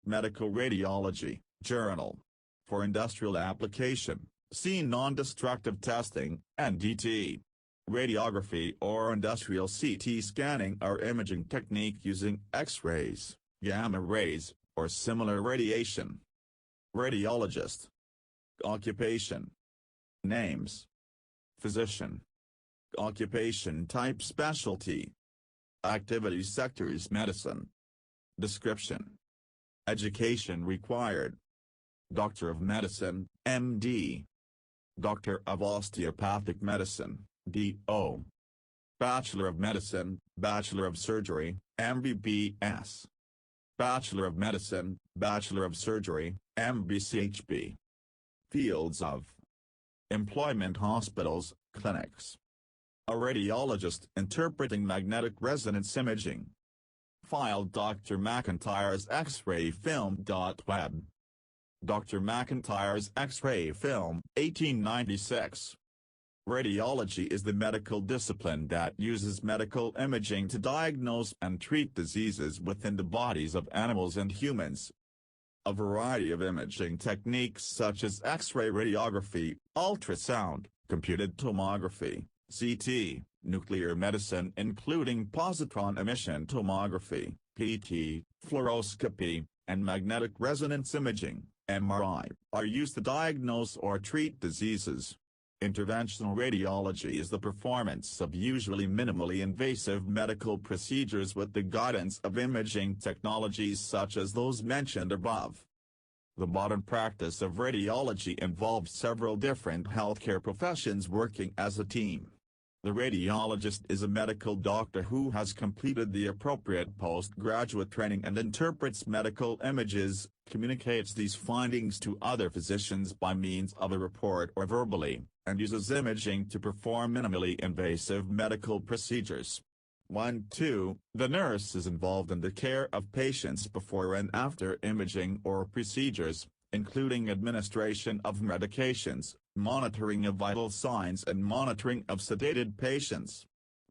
Medical Radiology, Journal. For industrial application, see non-destructive testing, NDT. Radiography or industrial CT scanning are imaging technique using X-rays, gamma rays, or similar radiation. Radiologist. Occupation. Names. Physician. Occupation type specialty. Activity sectors medicine. Description. Education required. Doctor of Medicine, MD. Doctor of Osteopathic Medicine, DO. Bachelor of Medicine, Bachelor of Surgery, MBBS. Bachelor of Medicine, Bachelor of Surgery, MBCHB. Fields of employment: hospitals, clinics. A radiologist interpreting magnetic resonance imaging. File Dr. McIntyre's X-ray film. Web. Dr. McIntyre's X-ray film, 1896. Radiology is the medical discipline that uses medical imaging to diagnose and treat diseases within the bodies of animals and humans. A variety of imaging techniques such as X-ray radiography, ultrasound, computed tomography, CT, nuclear medicine including positron emission tomography, PT, fluoroscopy, and magnetic resonance imaging, MRI, are used to diagnose or treat diseases. Interventional radiology is the performance of usually minimally invasive medical procedures with the guidance of imaging technologies such as those mentioned above. The modern practice of radiology involves several different healthcare professions working as a team. The radiologist is a medical doctor who has completed the appropriate postgraduate training and interprets medical images, communicates these findings to other physicians by means of a report or verbally, and uses imaging to perform minimally invasive medical procedures. 1-2. The nurse is involved in the care of patients before and after imaging or procedures, including administration of medications, monitoring of vital signs and monitoring of sedated patients.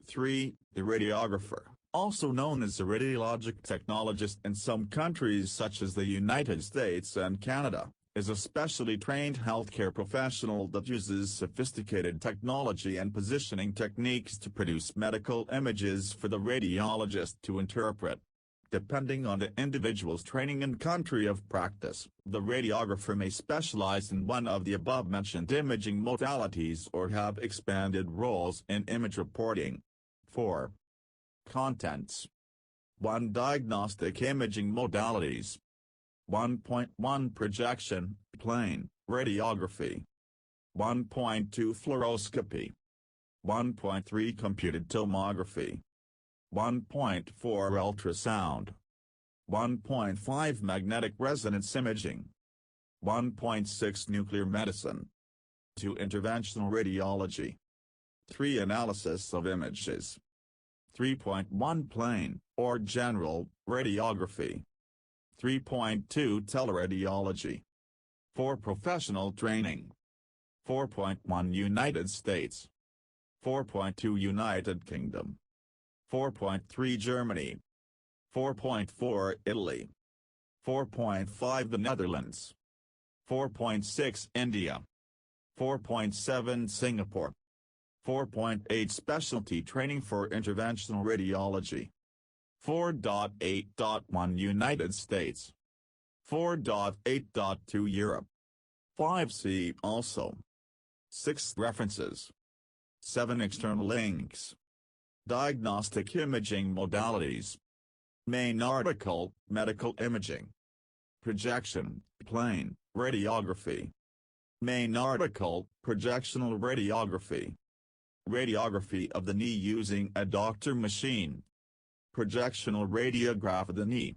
3. The radiographer, also known as a radiologic technologist in some countries such as the United States and Canada, is a specially trained healthcare professional that uses sophisticated technology and positioning techniques to produce medical images for the radiologist to interpret. Depending on the individual's training and country of practice, the radiographer may specialize in one of the above-mentioned imaging modalities or have expanded roles in image reporting. 4. Contents. 1. Diagnostic imaging modalities. 1.1 Projection, plane, radiography. 1.2 Fluoroscopy. 1.3 Computed tomography. 1.4 Ultrasound. 1.5 Magnetic resonance imaging. 1.6 Nuclear medicine. 2 Interventional radiology. 3 Analysis of images. 3.1 Plain, or general, radiography. 3.2 Teleradiology. 4 Professional training. 4.1 United States. 4.2 United Kingdom. 4.3 Germany. 4.4 Italy. 4.5 the Netherlands. 4.6 India. 4.7 Singapore. 4.8 Specialty training for interventional radiology. 4.8.1 United States. 4.8.2 Europe. 5 See also. 6 References. 7 External links. Diagnostic imaging modalities. Main article, Medical imaging. Projection, plane, radiography. Main article, Projectional radiography. Radiography of the knee using a doctor machine. Projectional radiograph of the knee.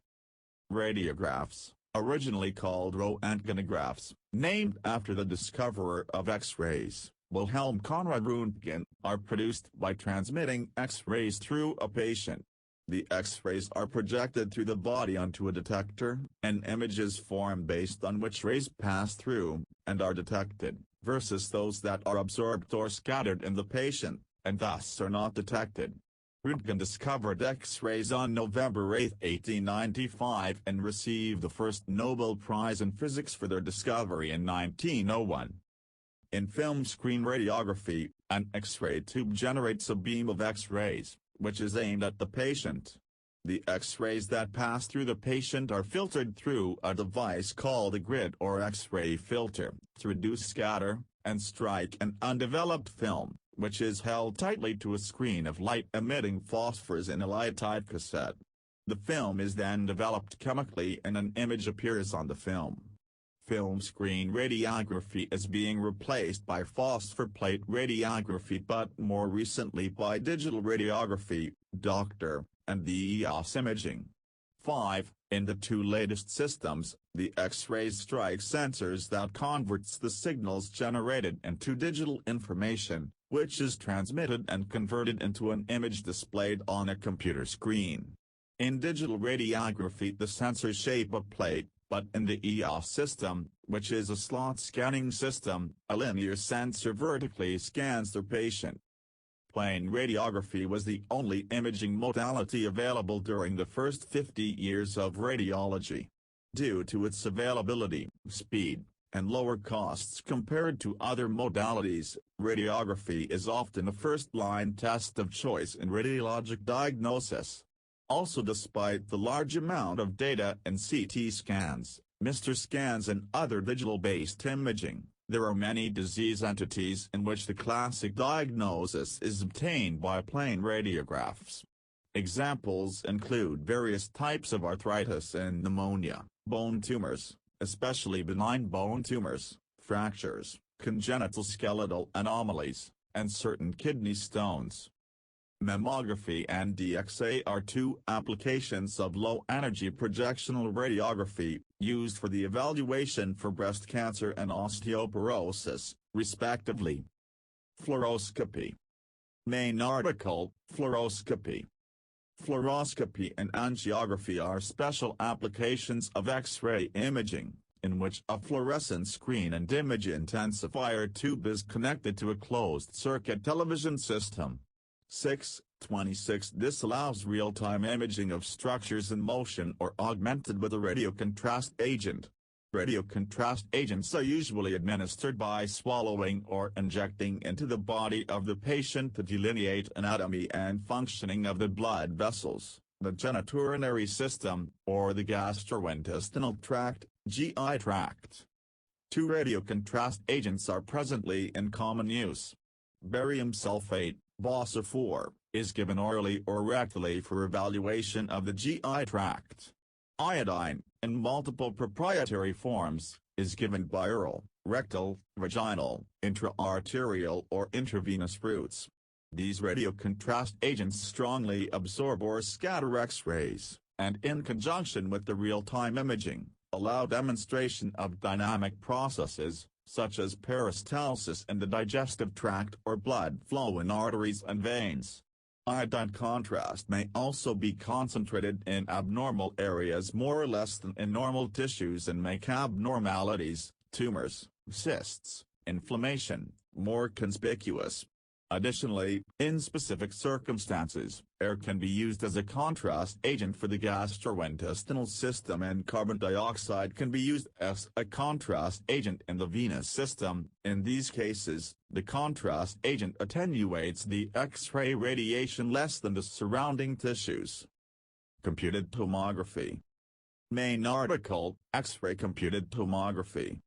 Radiographs, originally called Röntgenographs, named after the discoverer of X-rays, Wilhelm Conrad Röntgen, are produced by transmitting X-rays through a patient. The X-rays are projected through the body onto a detector, and images form based on which rays pass through, and are detected, versus those that are absorbed or scattered in the patient, and thus are not detected. Röntgen discovered X-rays on November 8, 1895 and received the first Nobel Prize in Physics for their discovery in 1901. In film screen radiography, an X-ray tube generates a beam of X-rays, which is aimed at the patient. The X-rays that pass through the patient are filtered through a device called a grid or X-ray filter, to reduce scatter, and strike an undeveloped film, which is held tightly to a screen of light-emitting phosphors in a light-tight cassette. The film is then developed chemically and an image appears on the film. Film screen radiography is being replaced by phosphor plate radiography but more recently by digital radiography, Dr. and the EOS imaging. 5. In the two latest systems, the X-rays strike sensors that converts the signals generated into digital information, which is transmitted and converted into an image displayed on a computer screen. In digital radiography the sensors shape a plate, but in the EOS system, which is a slot scanning system, a linear sensor vertically scans the patient. Plain radiography was the only imaging modality available during the first 50 years of radiology. Due to its availability, speed, and lower costs compared to other modalities, radiography is often a first-line test of choice in radiologic diagnosis. Also, despite the large amount of data in CT scans, MR scans and other digital-based imaging, there are many disease entities in which the classic diagnosis is obtained by plain radiographs. Examples include various types of arthritis and pneumonia, bone tumors, especially benign bone tumors, fractures, congenital skeletal anomalies, and certain kidney stones. Mammography and DXA are two applications of low-energy projectional radiography, used for the evaluation for breast cancer and osteoporosis, respectively. Fluoroscopy. Main article, Fluoroscopy. Fluoroscopy and angiography are special applications of X-ray imaging, in which a fluorescent screen and image intensifier tube is connected to a closed-circuit television system. 6.26 This allows real-time imaging of structures in motion or augmented with a radiocontrast agent. Radiocontrast agents are usually administered by swallowing or injecting into the body of the patient to delineate anatomy and functioning of the blood vessels, the genitourinary system, or the gastrointestinal tract, GI tract. Two radiocontrast agents are presently in common use. Barium sulfate, BOSA-4, is given orally or rectally for evaluation of the GI tract. Iodine, in multiple proprietary forms, is given by oral, rectal, vaginal, intra-arterial or intravenous routes. These radiocontrast agents strongly absorb or scatter X-rays, and in conjunction with the real-time imaging, allow demonstration of dynamic processes, such as peristalsis in the digestive tract or blood flow in arteries and veins. Iodine contrast may also be concentrated in abnormal areas more or less than in normal tissues and make abnormalities, tumors, cysts, inflammation, more conspicuous. Additionally, in specific circumstances, air can be used as a contrast agent for the gastrointestinal system and carbon dioxide can be used as a contrast agent in the venous system. In these cases, the contrast agent attenuates the X-ray radiation less than the surrounding tissues. Computed tomography. Main article, X-ray computed tomography.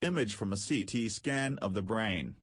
Image from a CT scan of the brain.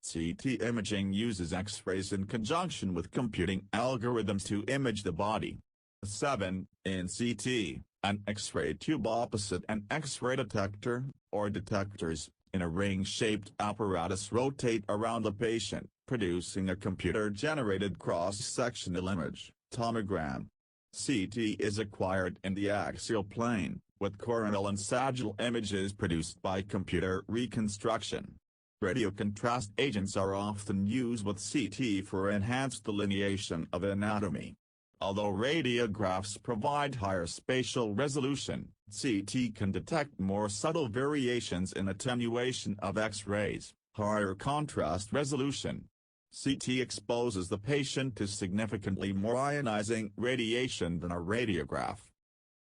CT imaging uses X-rays in conjunction with computing algorithms to image the body. 7. In CT, an X-ray tube opposite an X-ray detector, or detectors, in a ring-shaped apparatus rotate around the patient, producing a computer-generated cross-sectional image, tomogram. CT is acquired in the axial plane, with coronal and sagittal images produced by computer reconstruction. Radiocontrast agents are often used with CT for enhanced delineation of anatomy. Although radiographs provide higher spatial resolution, CT can detect more subtle variations in attenuation of X-rays, higher contrast resolution. CT exposes the patient to significantly more ionizing radiation than a radiograph.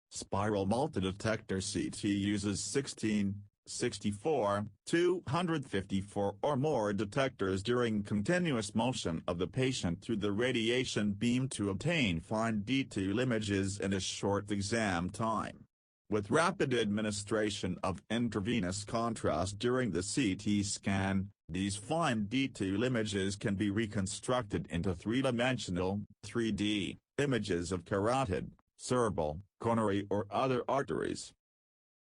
Spiral multidetector CT uses 16, 64, 254 or more detectors during continuous motion of the patient through the radiation beam to obtain fine detail images in a short exam time. With rapid administration of intravenous contrast during the CT scan, these fine detail images can be reconstructed into three-dimensional, 3D, images of carotid, cerebral, coronary or other arteries.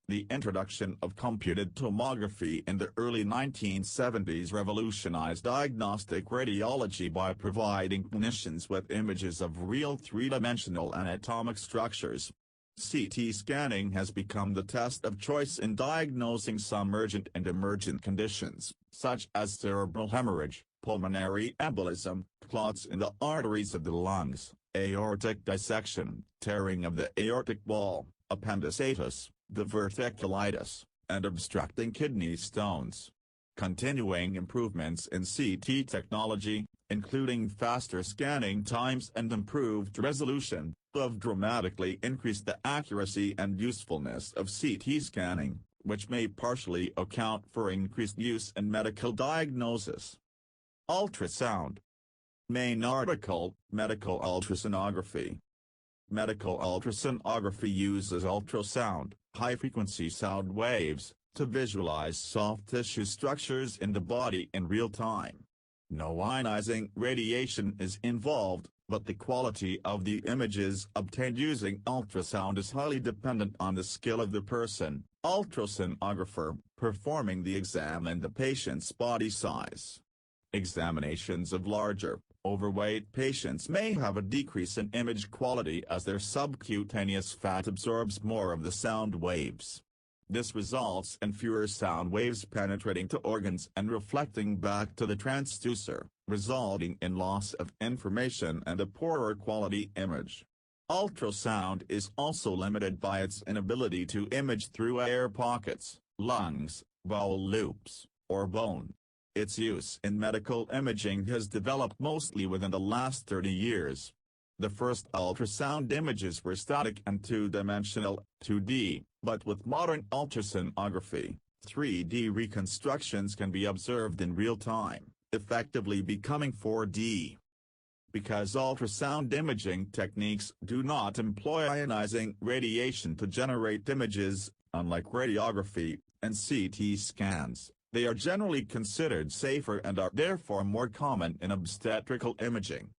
The introduction of computed tomography in the early 1970s revolutionized diagnostic radiology by providing clinicians with images of real three-dimensional anatomic structures. CT scanning has become the test of choice in diagnosing some urgent and emergent conditions, such as cerebral hemorrhage, pulmonary embolism, clots in the arteries of the lungs, aortic dissection, tearing of the aortic wall, appendicitis, diverticulitis, and obstructing kidney stones. Continuing improvements in CT technology, including faster scanning times and improved resolution, have dramatically increased the accuracy and usefulness of CT scanning, which may partially account for increased use in medical diagnosis. Ultrasound. Main article, Medical Ultrasonography. Medical ultrasonography uses ultrasound, high-frequency sound waves, to visualize soft tissue structures in the body in real time. No ionizing radiation is involved, but the quality of the images obtained using ultrasound is highly dependent on the skill of the person, ultrasonographer, performing the exam and the patient's body size. Examinations of larger, overweight patients may have a decrease in image quality as their subcutaneous fat absorbs more of the sound waves. This results in fewer sound waves penetrating to organs and reflecting back to the transducer, resulting in loss of information and a poorer quality image. Ultrasound is also limited by its inability to image through air pockets, lungs, bowel loops, or bone. Its use in medical imaging has developed mostly within the last 30 years. The first ultrasound images were static and two-dimensional, 2D, but with modern ultrasonography, 3D reconstructions can be observed in real time, effectively becoming 4D. Because ultrasound imaging techniques do not employ ionizing radiation to generate images, unlike radiography and CT scans, they are generally considered safer and are therefore more common in obstetrical imaging.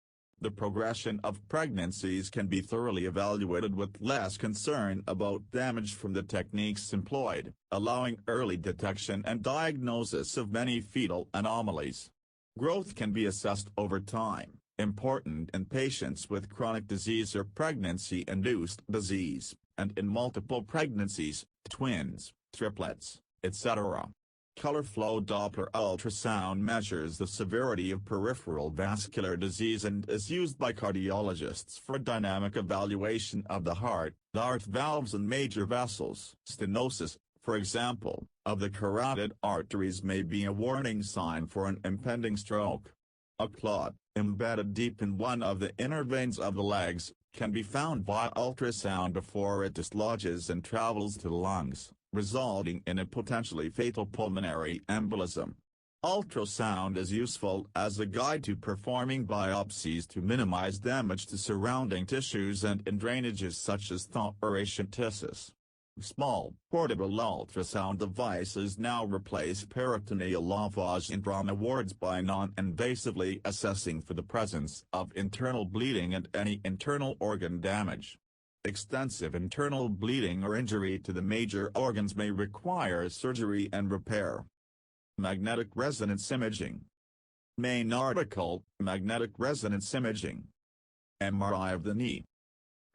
The progression of pregnancies can be thoroughly evaluated with less concern about damage from the techniques employed, allowing early detection and diagnosis of many fetal anomalies. Growth can be assessed over time, important in patients with chronic disease or pregnancy-induced disease, and in multiple pregnancies, twins, triplets, etc. Color flow Doppler ultrasound measures the severity of peripheral vascular disease and is used by cardiologists for dynamic evaluation of the heart valves and major vessels. Stenosis, for example, of the carotid arteries may be a warning sign for an impending stroke. A clot, embedded deep in one of the inner veins of the legs, can be found via ultrasound before it dislodges and travels to the lungs, resulting in a potentially fatal pulmonary embolism. Ultrasound is useful as a guide to performing biopsies to minimize damage to surrounding tissues and in drainages such as thoracentesis. Small, portable ultrasound devices now replace peritoneal lavage in trauma wards by non-invasively assessing for the presence of internal bleeding and any internal organ damage. Extensive internal bleeding or injury to the major organs may require surgery and repair. Magnetic resonance imaging. Main article, Magnetic resonance imaging. MRI of the knee.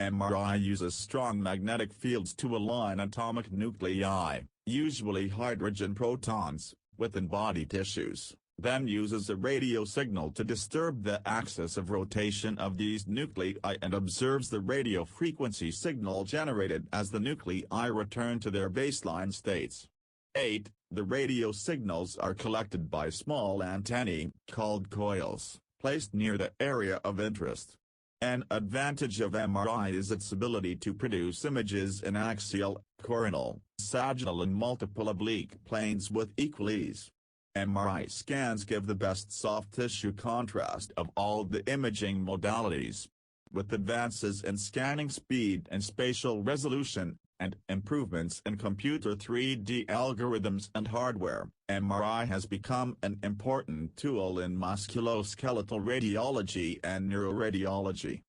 MRI uses strong magnetic fields to align atomic nuclei, usually hydrogen protons, within body tissues, then uses a radio signal to disturb the axis of rotation of these nuclei and observes the radio frequency signal generated as the nuclei return to their baseline states. 8. The radio signals are collected by small antennae, called coils, placed near the area of interest. An advantage of MRI is its ability to produce images in axial, coronal, sagittal and multiple oblique planes with equal ease. MRI scans give the best soft tissue contrast of all the imaging modalities. With advances in scanning speed and spatial resolution, and improvements in computer 3D algorithms and hardware, MRI has become an important tool in musculoskeletal radiology and neuroradiology.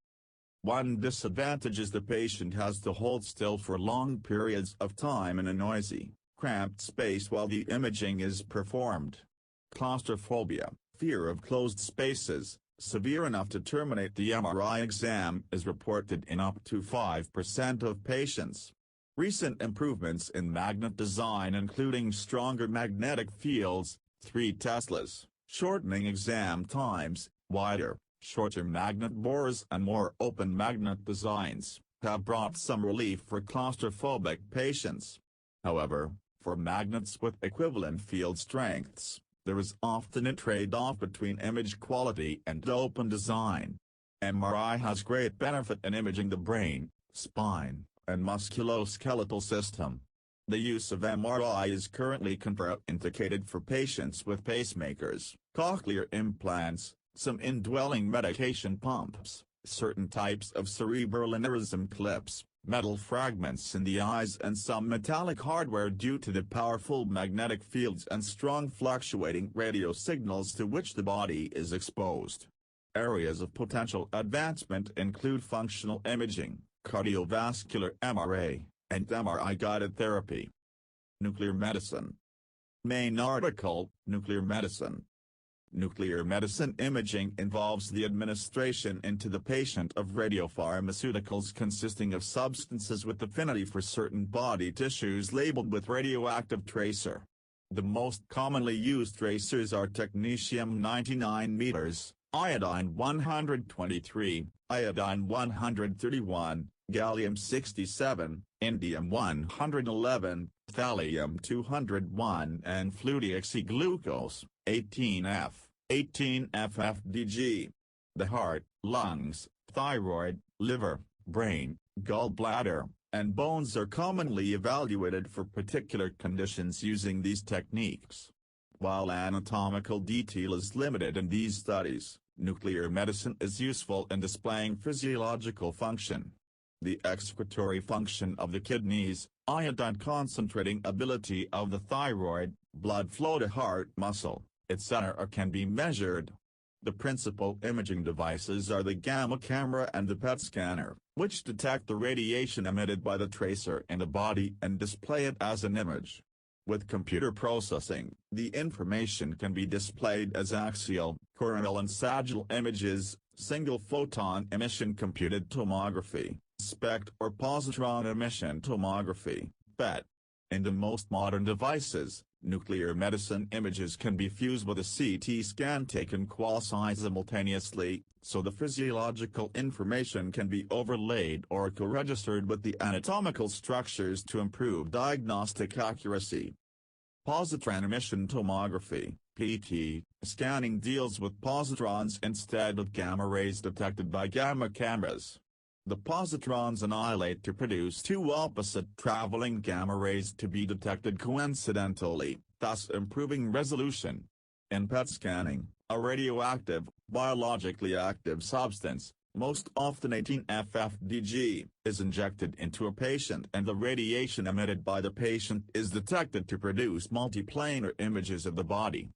One disadvantage is the patient has to hold still for long periods of time in a noisy, cramped space while the imaging is performed. Claustrophobia, fear of closed spaces, severe enough to terminate the MRI exam, is reported in up to 5% of patients. Recent improvements in magnet design including stronger magnetic fields, 3 Teslas, shortening exam times, wider, shorter magnet bores and more open magnet designs, have brought some relief for claustrophobic patients. However, for magnets with equivalent field strengths, there is often a trade-off between image quality and open design. MRI has great benefit in imaging the brain, spine, and musculoskeletal system. The use of MRI is currently contraindicated for patients with pacemakers, cochlear implants, some indwelling medication pumps, certain types of cerebral aneurysm clips, metal fragments in the eyes and some metallic hardware due to the powerful magnetic fields and strong fluctuating radio signals to which the body is exposed. Areas of potential advancement include functional imaging, cardiovascular MRA, and MRI-guided therapy. Nuclear medicine. Main article, Nuclear medicine. Nuclear medicine imaging involves the administration into the patient of radiopharmaceuticals consisting of substances with affinity for certain body tissues labeled with radioactive tracer. The most commonly used tracers are technetium-99 meters, iodine-123, iodine-131, gallium-67, indium-111, thallium-201 and fluodeoxyglucose, 18F, 18FFDG. The heart, lungs, thyroid, liver, brain, gallbladder, and bones are commonly evaluated for particular conditions using these techniques. While anatomical detail is limited in these studies, nuclear medicine is useful in displaying physiological function. The excretory function of the kidneys, iodine concentrating ability of the thyroid, blood flow to heart muscle, etc. can be measured. The principal imaging devices are the gamma camera and the PET scanner, which detect the radiation emitted by the tracer in the body and display it as an image. With computer processing, the information can be displayed as axial, coronal and sagittal images, single-photon emission computed tomography, SPECT or positron emission tomography, PET. In the most modern devices, nuclear medicine images can be fused with a CT scan taken quasi-simultaneously, so the physiological information can be overlaid or co-registered with the anatomical structures to improve diagnostic accuracy. Positron emission tomography, PET, scanning deals with positrons instead of gamma rays detected by gamma cameras. The positrons annihilate to produce two opposite traveling gamma rays to be detected coincidentally, thus improving resolution. In PET scanning, a radioactive, biologically active substance, most often 18FFDG, is injected into a patient and the radiation emitted by the patient is detected to produce multiplanar images of the body.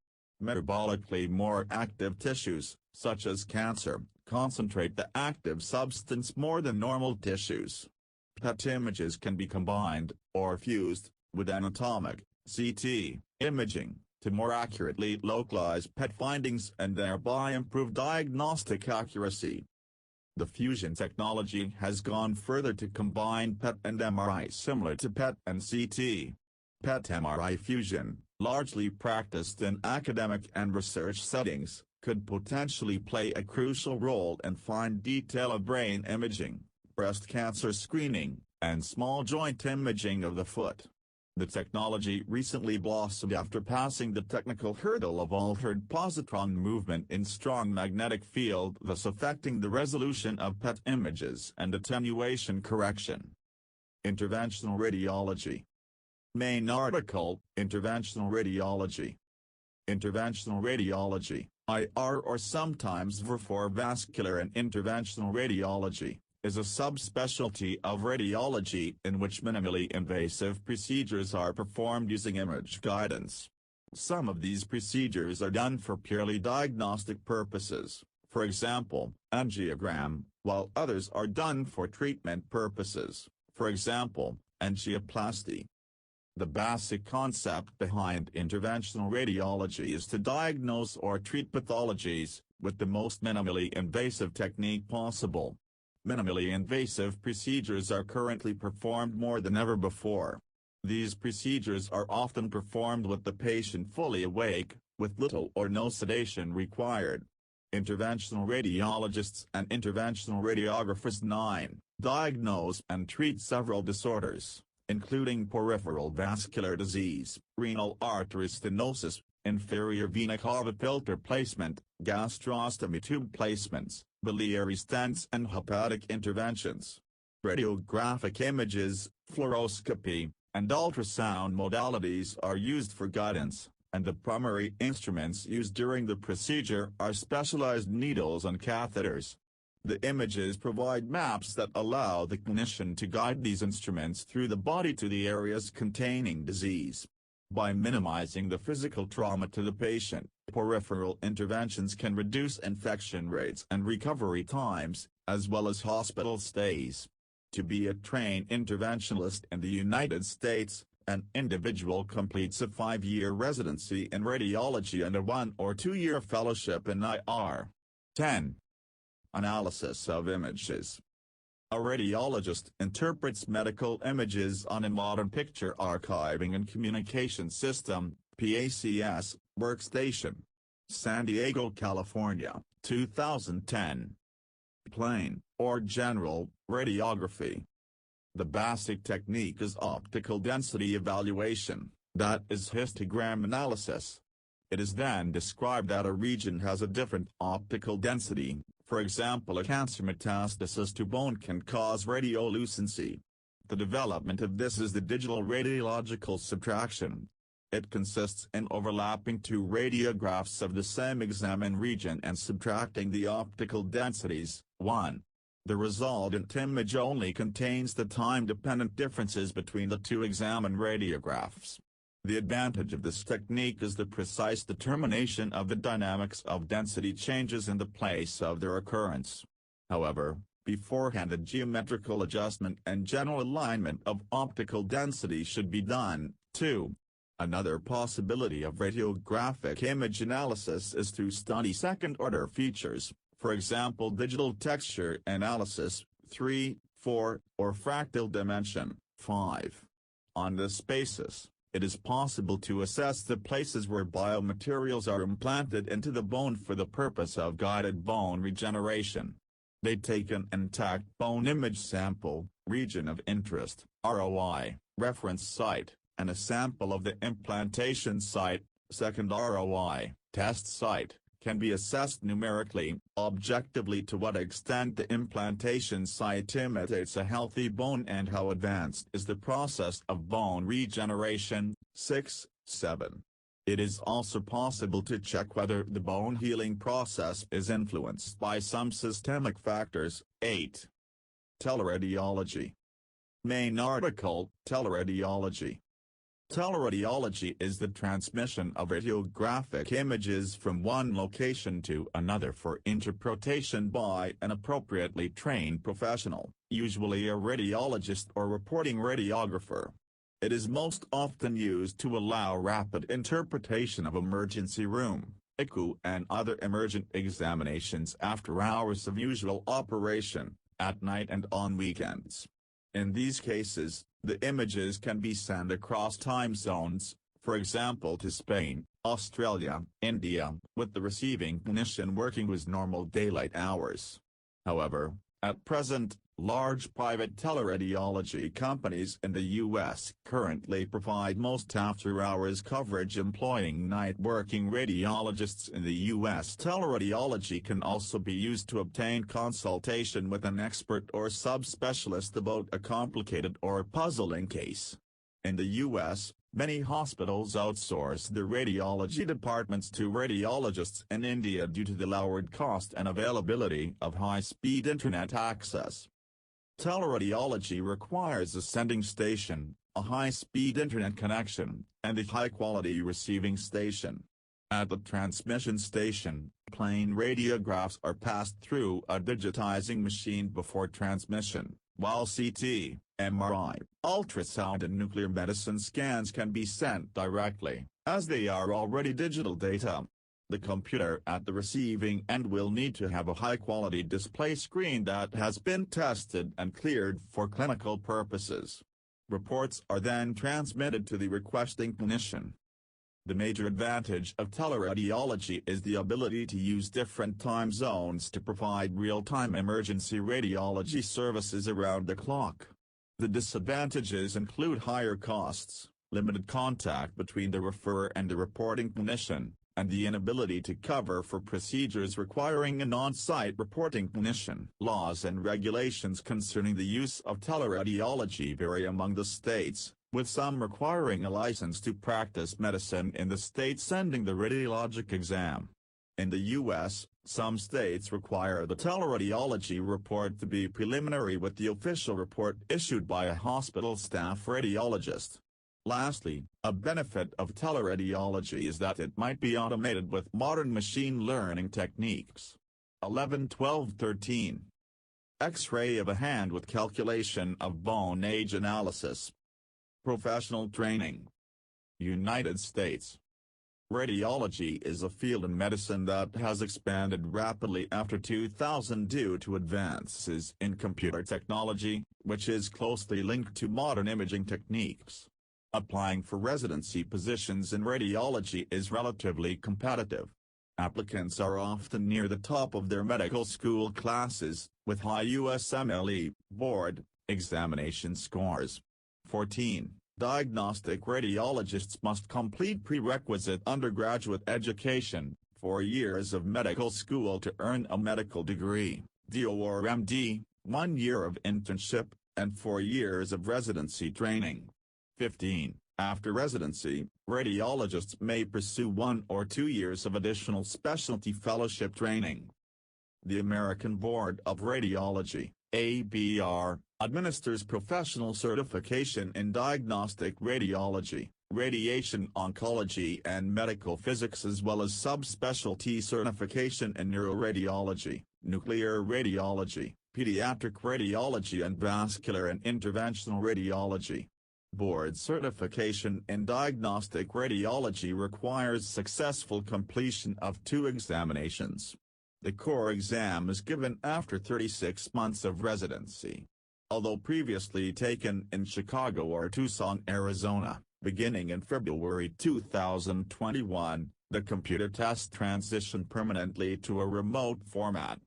Metabolically more active tissues, such as cancer, concentrate the active substance more than normal tissues. PET images can be combined, or fused, with anatomic, CT, imaging, to more accurately localize PET findings and thereby improve diagnostic accuracy. The fusion technology has gone further to combine PET and MRI similar to PET and CT. PET-MRI fusion, largely practiced in academic and research settings, could potentially play a crucial role in fine detail of brain imaging, breast cancer screening, and small joint imaging of the foot. The technology recently blossomed after passing the technical hurdle of altered positron movement in strong magnetic field, thus affecting the resolution of PET images and attenuation correction. Interventional radiology. Main article, Interventional radiology. Interventional radiology, IR or sometimes VIR for vascular and interventional radiology, is a subspecialty of radiology in which minimally invasive procedures are performed using image guidance. Some of these procedures are done for purely diagnostic purposes, for example, angiogram, while others are done for treatment purposes, for example, angioplasty. The basic concept behind interventional radiology is to diagnose or treat pathologies with the most minimally invasive technique possible. Minimally invasive procedures are currently performed more than ever before. These procedures are often performed with the patient fully awake, with little or no sedation required. Interventional radiologists and interventional radiographers diagnose and treat several disorders, including peripheral vascular disease, renal artery stenosis, inferior vena cava filter placement, gastrostomy tube placements, biliary stents and hepatic interventions. Radiographic images, fluoroscopy, and ultrasound modalities are used for guidance, and the primary instruments used during the procedure are specialized needles and catheters. The images provide maps that allow the clinician to guide these instruments through the body to the areas containing disease. By minimizing the physical trauma to the patient, peripheral interventions can reduce infection rates and recovery times, as well as hospital stays. To be a trained interventionalist in the United States, an individual completes a 5-year residency in radiology and a 1- or 2-year fellowship in IR. 10. Analysis of images. A radiologist interprets medical images on a modern picture archiving and communication system, PACS, workstation. San Diego, California, 2010. Plain, or general, radiography. The basic technique is optical density evaluation, that is histogram analysis. It is then described that a region has a different optical density. For example, a cancer metastasis to bone can cause radiolucency. The development of this is the digital radiological subtraction. It consists in overlapping 2 radiographs of the same examined region and subtracting the optical densities. 1. The resultant image only contains the time-dependent differences between the 2 examined radiographs. The advantage of this technique is the precise determination of the dynamics of density changes in the place of their occurrence. However, beforehand a geometrical adjustment and general alignment of optical density should be done, too. Another possibility of radiographic image analysis is to study second-order features, for example digital texture analysis, 3, 4, or fractal dimension, 5. On this basis, it is possible to assess the places where biomaterials are implanted into the bone for the purpose of guided bone regeneration. They take an intact bone image sample, region of interest, ROI, reference site, and a sample of the implantation site, second ROI, test site, can be assessed numerically, objectively to what extent the implantation site imitates a healthy bone and how advanced is the process of bone regeneration. 6, 7. It is also possible to check whether the bone healing process is influenced by some systemic factors. 8. Teleradiology. Main article, Teleradiology. Teleradiology is the transmission of radiographic images from one location to another for interpretation by an appropriately trained professional, usually a radiologist or reporting radiographer. It is most often used to allow rapid interpretation of emergency room, ICU and other emergent examinations after hours of usual operation, at night and on weekends. In these cases, the images can be sent across time zones, for example to Spain, Australia, India, with the receiving clinician working with normal daylight hours. However, at present, Large private teleradiology companies in the U.S. currently provide most after-hours coverage employing night-working radiologists in the U.S. Teleradiology can also be used to obtain consultation with an expert or subspecialist about a complicated or puzzling case. In the U.S., many hospitals outsource their radiology departments to radiologists in India due to the lowered cost and availability of high-speed internet access. Teleradiology requires a sending station, a high-speed internet connection, and a high-quality receiving station. At the transmission station, plain radiographs are passed through a digitizing machine before transmission, while CT, MRI, ultrasound and nuclear medicine scans can be sent directly, as they are already digital data. The computer at the receiving end will need to have a high-quality display screen that has been tested and cleared for clinical purposes. Reports are then transmitted to the requesting clinician. The major advantage of teleradiology is the ability to use different time zones to provide real-time emergency radiology services around the clock. The disadvantages include higher costs, limited contact between the referrer and the reporting clinician, and the inability to cover for procedures requiring an on-site reporting clinician. Laws and regulations concerning the use of teleradiology vary among the states, with some requiring a license to practice medicine in the state sending the radiologic exam. In the U.S., some states require the teleradiology report to be preliminary with the official report issued by a hospital staff radiologist. Lastly, a benefit of teleradiology is that it might be automated with modern machine learning techniques. 11, 12, 13. X-ray of a hand with calculation of bone age analysis. Professional training. United States. Radiology is a field in medicine that has expanded rapidly after 2000 due to advances in computer technology, which is closely linked to modern imaging techniques. Applying for residency positions in radiology is relatively competitive. Applicants are often near the top of their medical school classes, with high USMLE board examination scores. 14. Diagnostic radiologists must complete prerequisite undergraduate education, 4 years of medical school to earn a medical degree, DO or MD, 1 year of internship, and 4 years of residency training. 15. After residency, radiologists may pursue 1 or 2 years of additional specialty fellowship training. The American Board of Radiology, ABR, administers professional certification in diagnostic radiology, radiation oncology and medical physics, as well as subspecialty certification in neuroradiology, nuclear radiology, pediatric radiology and vascular and interventional radiology. Board certification in diagnostic radiology requires successful completion of 2 examinations. The core exam is given after 36 months of residency. Although previously taken in Chicago or Tucson, Arizona, beginning in February 2021, the computer test transitioned permanently to a remote format.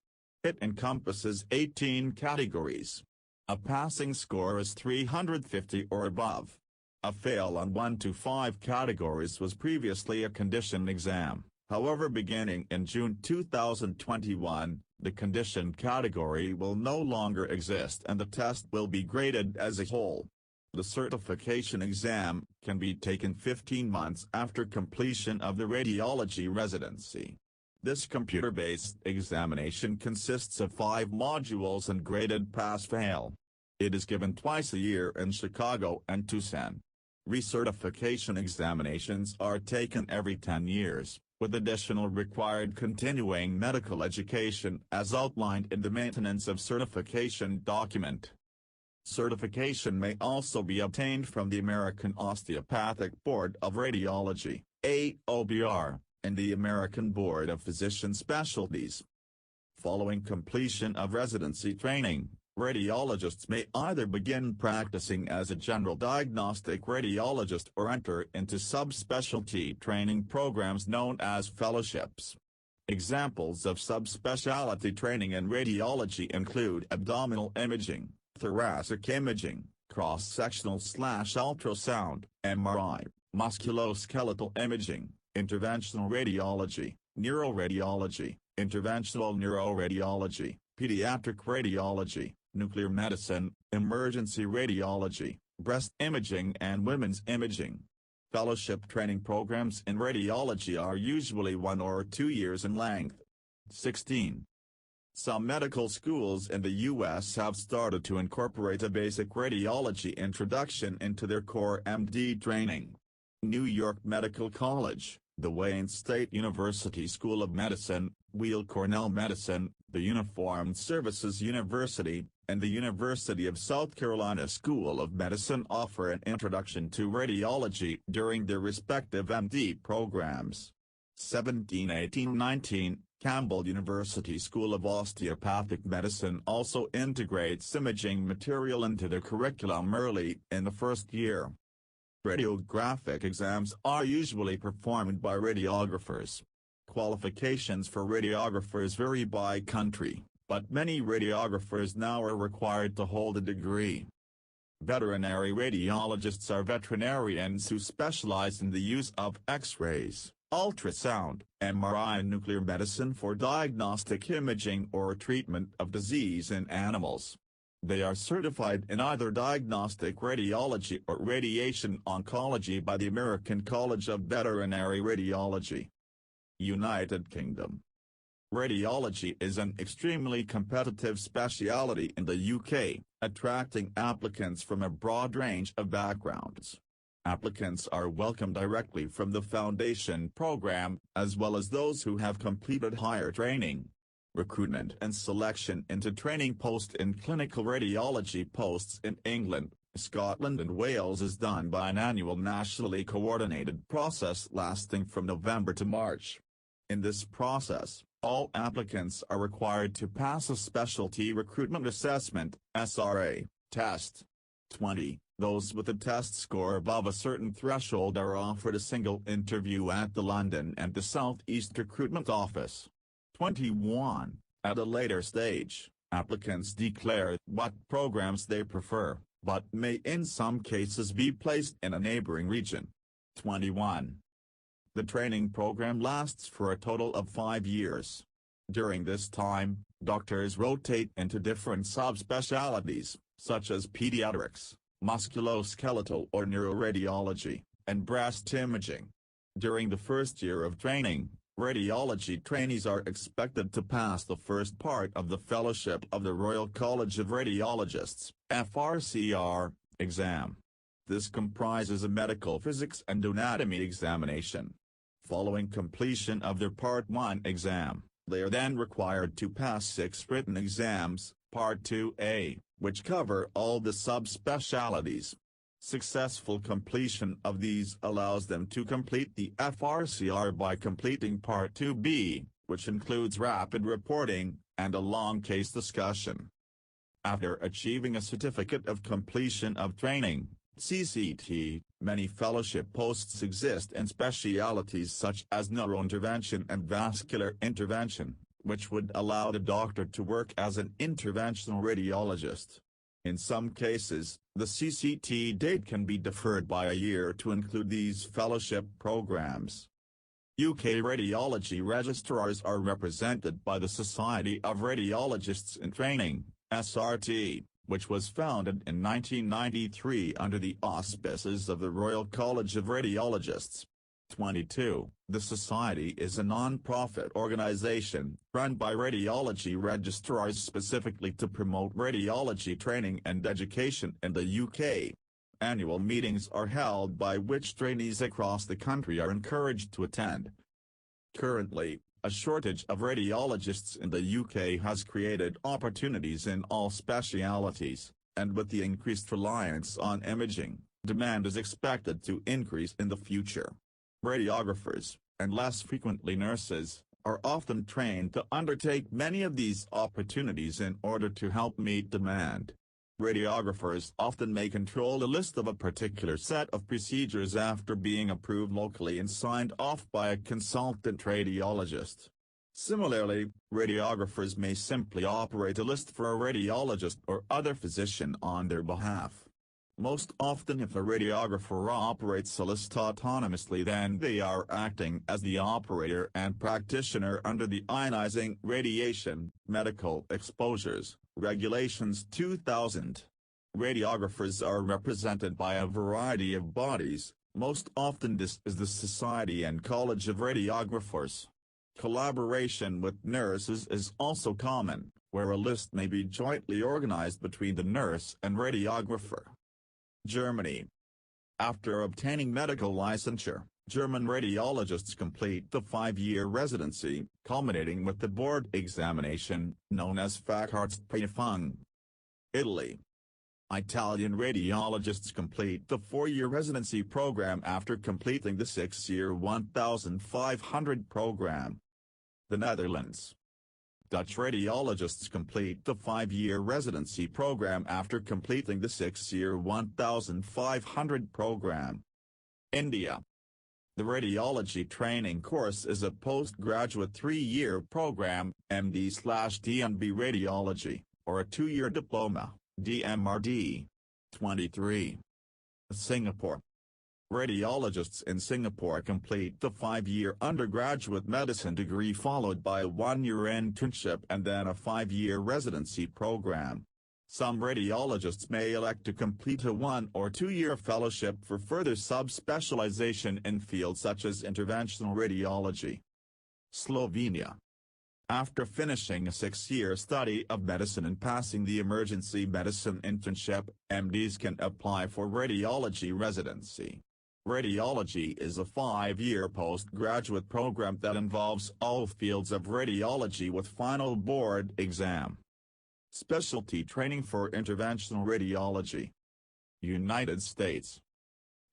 It encompasses 18 categories. A passing score is 350 or above. A fail on 1 to 5 categories was previously a conditioned exam. However, beginning in June 2021, the conditioned category will no longer exist and the test will be graded as a whole. The certification exam can be taken 15 months after completion of the radiology residency. This computer-based examination consists of 5 modules and graded pass-fail. It is given twice a year in Chicago and Tucson. Recertification examinations are taken every 10 years, with additional required continuing medical education as outlined in the Maintenance of Certification document. Certification may also be obtained from the American Osteopathic Board of Radiology, AOBR, and the American Board of Physician Specialties. Following completion of residency training, radiologists may either begin practicing as a general diagnostic radiologist or enter into subspecialty training programs known as fellowships. Examples of subspecialty training in radiology include abdominal imaging, thoracic imaging, cross-sectional/ultrasound, MRI, musculoskeletal imaging, interventional radiology, neuroradiology, interventional neuroradiology, pediatric radiology, nuclear medicine, emergency radiology, breast imaging and women's imaging. Fellowship training programs in radiology are usually 1 or 2 years in length. 16. Some medical schools in the U.S. have started to incorporate a basic radiology introduction into their core MD training. New York Medical College, the Wayne State University School of Medicine, Weill Cornell Medicine, the Uniformed Services University, and the University of South Carolina School of Medicine offer an introduction to radiology during their respective MD programs. 17, 18, 19, Campbell University School of Osteopathic Medicine also integrates imaging material into their curriculum early in the first year. Radiographic exams are usually performed by radiographers. Qualifications for radiographers vary by country, but many radiographers now are required to hold a degree. Veterinary radiologists are veterinarians who specialize in the use of X-rays, ultrasound, MRI and nuclear medicine for diagnostic imaging or treatment of disease in animals. They are certified in either diagnostic radiology or radiation oncology by the American College of Veterinary Radiology. United Kingdom. Radiology is an extremely competitive specialty in the UK, attracting applicants from a broad range of backgrounds. Applicants are welcomed directly from the foundation program, as well as those who have completed higher training. Recruitment and selection into training posts in clinical radiology posts in England, Scotland and Wales is done by an annual nationally coordinated process lasting from November to March. In this process, all applicants are required to pass a Specialty Recruitment Assessment (SRA) test. 20. Those with a test score above a certain threshold are offered a single interview at the London and the South East Recruitment Office. 21. At a later stage, applicants declare what programs they prefer, but may in some cases be placed in a neighboring region. 21. The training program lasts for a total of 5 years. During this time, doctors rotate into different subspecialties, such as pediatrics, musculoskeletal or neuroradiology, and breast imaging. During the first year of training, radiology trainees are expected to pass the first part of the Fellowship of the Royal College of Radiologists (FRCR) exam. This comprises a medical physics and anatomy examination. Following completion of their Part 1 exam, they are then required to pass 6 written exams, Part 2A, which cover all the subspecialties. Successful completion of these allows them to complete the FRCR by completing Part 2B, which includes rapid reporting, and a long case discussion. After achieving a Certificate of Completion of Training, CCT, many fellowship posts exist in specialities such as neurointervention and vascular intervention, which would allow the doctor to work as an interventional radiologist. In some cases, the CCT date can be deferred by a year to include these fellowship programs. UK radiology registrars are represented by the Society of Radiologists in Training, SRT, which was founded in 1993 under the auspices of the Royal College of Radiologists. 22. The Society is a non-profit organization run by radiology registrars specifically to promote radiology training and education in the UK. Annual meetings are held by which trainees across the country are encouraged to attend. Currently, a shortage of radiologists in the UK has created opportunities in all specialities, and with the increased reliance on imaging, demand is expected to increase in the future. Radiographers, and less frequently nurses, are often trained to undertake many of these opportunities in order to help meet demand. Radiographers often may control a list of a particular set of procedures after being approved locally and signed off by a consultant radiologist. Similarly, radiographers may simply operate a list for a radiologist or other physician on their behalf. Most often if a radiographer operates a list autonomously, then they are acting as the operator and practitioner under the Ionizing Radiation, Medical Exposures, Regulations 2000. Radiographers are represented by a variety of bodies, most often this is the Society and College of Radiographers. Collaboration with nurses is also common, where a list may be jointly organized between the nurse and radiographer. Germany. After obtaining medical licensure, German radiologists complete the 5-year residency, culminating with the board examination, known as Facharztprüfung. Italy. Italian radiologists complete the 4-year residency program after completing the 6-year 1,500 program. The Netherlands. Dutch radiologists complete the 5-year residency program after completing the 6-year 1,500 program. India. The radiology training course is a postgraduate 3-year program, MD/DNB Radiology, or a 2-year diploma, DMRD. 23. Singapore. Radiologists in Singapore complete the 5-year undergraduate medicine degree followed by a 1-year internship and then a 5-year residency program. Some radiologists may elect to complete a 1- or 2-year fellowship for further subspecialization in fields such as interventional radiology. Slovenia. After finishing a 6-year study of medicine and passing the emergency medicine internship, MDs can apply for radiology residency. Radiology is a 5-year postgraduate program that involves all fields of radiology with final board exam. Specialty training for interventional radiology. United States.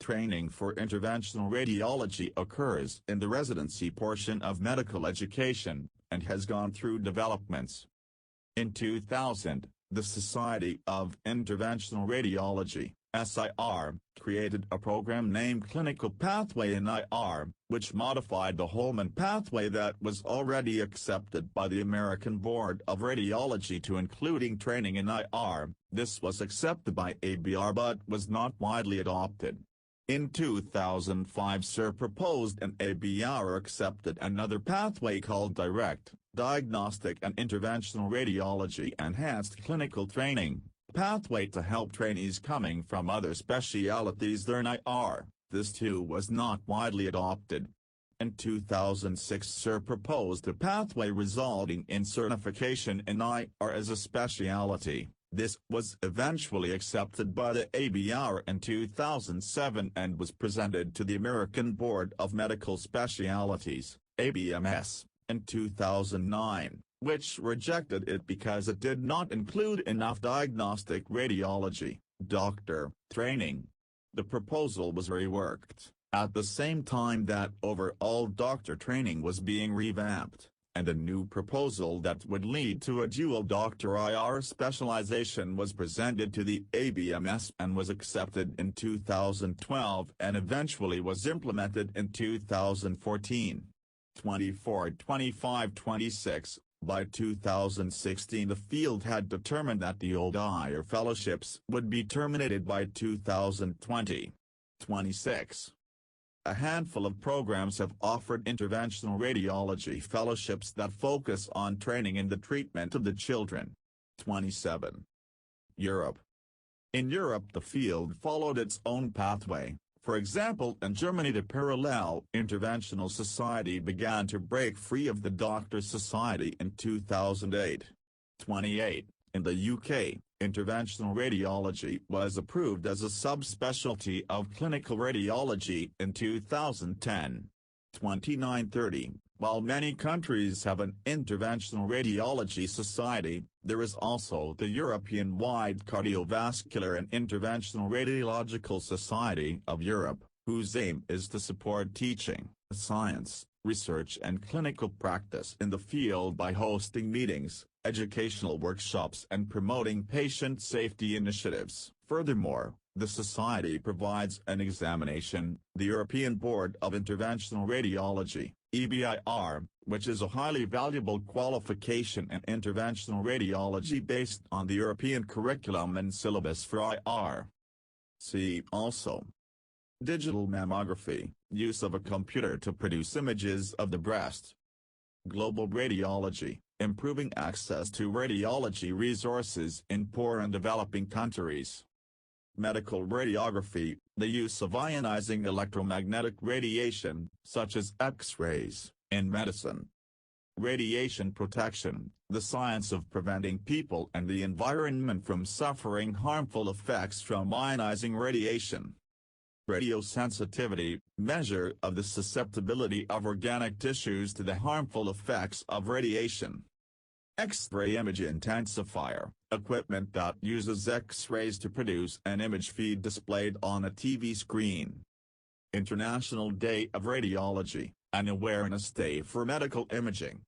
Training for interventional radiology occurs in the residency portion of medical education, and has gone through developments. In 2000, the Society of Interventional Radiology, SIR, created a program named Clinical Pathway in IR, which modified the Holman pathway that was already accepted by the American Board of Radiology to including training in IR. This was accepted by ABR but was not widely adopted. In 2005 SIR proposed and ABR accepted another pathway called Direct, Diagnostic and Interventional Radiology Enhanced Clinical Training pathway to help trainees coming from other specialities learn IR. This too was not widely adopted. In 2006 SIR proposed a pathway resulting in certification in IR as a specialty. This was eventually accepted by the ABR in 2007 and was presented to the American Board of Medical Specialties, ABMS, in 2009, which rejected it because it did not include enough diagnostic radiology, doctor, training. The proposal was reworked, at the same time that overall doctor training was being revamped, and a new proposal that would lead to a dual doctor IR specialization was presented to the ABMS and was accepted in 2012 and eventually was implemented in 2014. 24, 25, 26. By 2016 the field had determined that the old IR fellowships would be terminated by 2020. 26. A handful of programs have offered interventional radiology fellowships that focus on training in the treatment of the children. 27. Europe. In Europe the field followed its own pathway. For example, in Germany the Parallel Interventional Society began to break free of the Doctors' Society in 2008. 28. In the UK, interventional radiology was approved as a subspecialty of clinical radiology in 2010. 29-30. While many countries have an interventional radiology society, there is also the European-wide Cardiovascular and Interventional Radiological Society of Europe, whose aim is to support teaching, science, research and clinical practice in the field by hosting meetings, educational workshops and promoting patient safety initiatives. Furthermore, The Society provides an examination, the European Board of Interventional Radiology, EBIR, which is a highly valuable qualification in interventional radiology based on the European curriculum and syllabus for IR. See also: digital mammography, use of a computer to produce images of the breast. Global radiology, improving access to radiology resources in poor and developing countries. Medical radiography, the use of ionizing electromagnetic radiation, such as X-rays, in medicine. Radiation protection, the science of preventing people and the environment from suffering harmful effects from ionizing radiation. Radiosensitivity, measure of the susceptibility of organic tissues to the harmful effects of radiation. X-ray image intensifier, equipment that uses X-rays to produce an image feed displayed on a TV screen. International Day of Radiology, an awareness day for medical imaging.